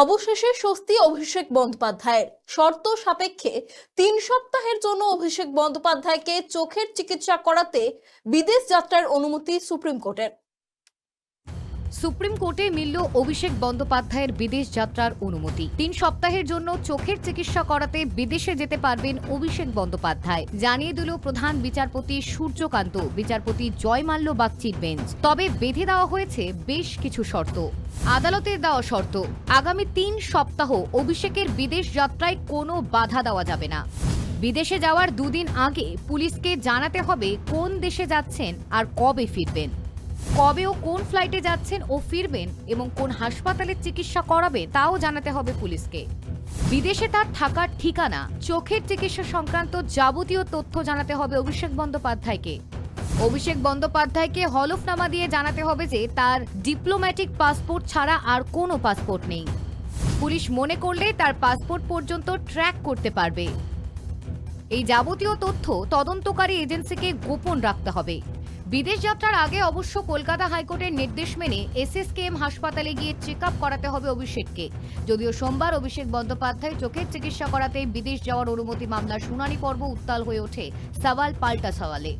অবশেষে স্বস্তি অভিষেক বন্দ্যোপাধ্যায়ের। শর্ত সাপেক্ষে 3 সপ্তাহের জন্য অভিষেক বন্দ্যোপাধ্যায়কে চোখের চিকিৎসা করাতে বিদেশ যাত্রার অনুমতি সুপ্রিম কোর্টের। সুপ্রিম কোর্টে মিলল অভিষেক বন্দ্যোপাধ্যায়ের বিদেশ যাত্রার অনুমতি। 3 সপ্তাহের জন্য চোখের চিকিৎসা করাতে বিদেশে যেতে পারবেন অভিষেক বন্দ্যোপাধ্যায়, জানিয়ে দিল প্রধান বিচারপতি সূর্যকান্ত, বিচারপতি জয়মাল্য বাগচির বেঞ্চ। তবে বেঁধে দেওয়া হয়েছে বেশ কিছু শর্ত। আদালতের দেওয়া শর্ত, আগামী 3 সপ্তাহ অভিষেকের বিদেশ যাত্রায় কোনো বাধা দেওয়া যাবে না। বিদেশে যাওয়ার 2 দিন আগে পুলিশকে জানাতে হবে কোন দেশে যাচ্ছেন আর কবে ফিরবেন, কবে ও কোন ফ্লাইটে যাচ্ছেন ও ফিরবেন এবং কোন হাসপাতালে চিকিৎসা করাবেন তাও জানাতে হবে পুলিশকে। বিদেশে তার থাকার ঠিকানা, চোখের চিকিৎসা সংক্রান্ত যাবতীয় তথ্য জানাতে হবে অভিষেক বন্দ্যোপাধ্যায়কে। অভিষেক বন্দ্যোপাধ্যায়কে হলফনামা দিয়ে জানাতে হবে যে তার ডিপ্লোম্যাটিক পাসপোর্ট ছাড়া আর কোনো পাসপোর্ট নেই। পুলিশ মনে করলে তার পাসপোর্ট পর্যন্ত ট্র্যাক করতে পারবে। এই যাবতীয় তথ্য তদন্তকারী এজেন্সিকে গোপন রাখতে হবে। বিদেশ যাত্রার আগে অবশ্য কলকাতা হাইকোর্টের নির্দেশ মেনে এসএসকেএম হাসপাতালে গিয়ে চেক আপ করাতে হবে অভিষেককে। যদিও সোমবার অভিষেক বন্দ্যোপাধ্যায় চোখের চিকিৎসা করাতে বিদেশ যাওয়ার অনুমতি মামলার শুনানি পর্ব উত্তাল হয়ে ওঠে সওয়াল পাল্টা সওয়ালে।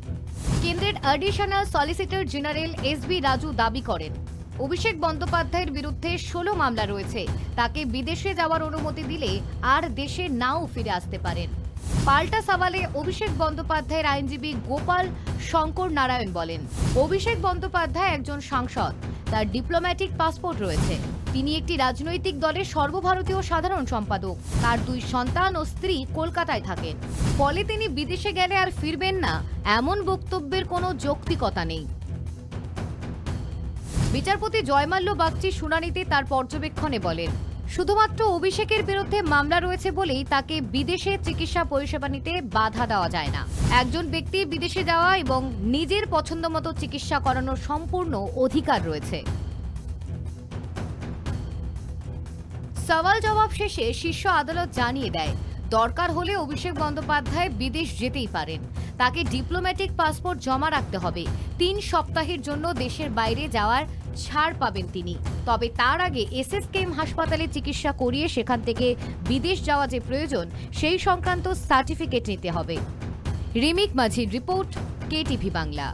কেন্দ্রের additional solicitor general SB Raju দাবি করেন, অভিষেক বন্দ্যোপাধ্যায়ের বিরুদ্ধে 16 মামলা রয়েছে। তাকে বিদেশে যাওয়ার অনুমতি দিলে আর দেশে নাও ফিরে আসতে পারেন। পাল্টা সওয়ালে অভিষেক বন্দ্যোপাধ্যায়ের আইনজীবী গোপাল শঙ্কর নারায়ণ বলেন, অভিষেক বন্দ্যোপাধ্যায় একজন সাংসদ, তার ডিপ্লোম্যাটিক পাসপোর্ট রয়েছে। তিনি একটি রাজনৈতিক দলের সর্বভারতীয় সাধারণ সম্পাদক। তার 2 সন্তান ও স্ত্রী কলকাতায় থাকেন। ফলে তিনি বিদেশে গেলে আর ফিরবেন না, এমন বক্তব্যের কোনো যৌক্তিকতা নেই। বিচারপতি জয়মাল্য বাগচি শুনানিতে তার পর্যবেক্ষণে বলেন, শুধুমাত্র অভিষেকের বিরুদ্ধে মামলা রয়েছে বলেই তাকে বিদেশে চিকিৎসা পরিষেবা নিতে বাধা দেওয়া যায় না। একজন ব্যক্তি বিদেশে যাওয়া এবং নিজের পছন্দমতো চিকিৎসা করানোর সম্পূর্ণ অধিকার রয়েছে। সওয়াল জবাব শেষে শীর্ষ আদালত জানিয়ে দেয়, দরকার হলে অভিষেক বন্দ্যোপাধ্যায় বিদেশ যেতেই পারেন। তাকে ডিপ্লোম্যাটিক পাসপোর্ট জমা রাখতে হবে। 3 সপ্তাহের জন্য দেশের বাইরে যাওয়ার ছাড় পাবেন তিনি। তবে তার আগে এসএসকেএম হাসপাতালে চিকিৎসা করিয়ে সেখান থেকে বিদেশ যাওয়া যে প্রয়োজন সেই সংক্রান্ত সার্টিফিকেট নিতে হবে। রিমিক মাঝির রিপোর্ট, কেটিভি বাংলা।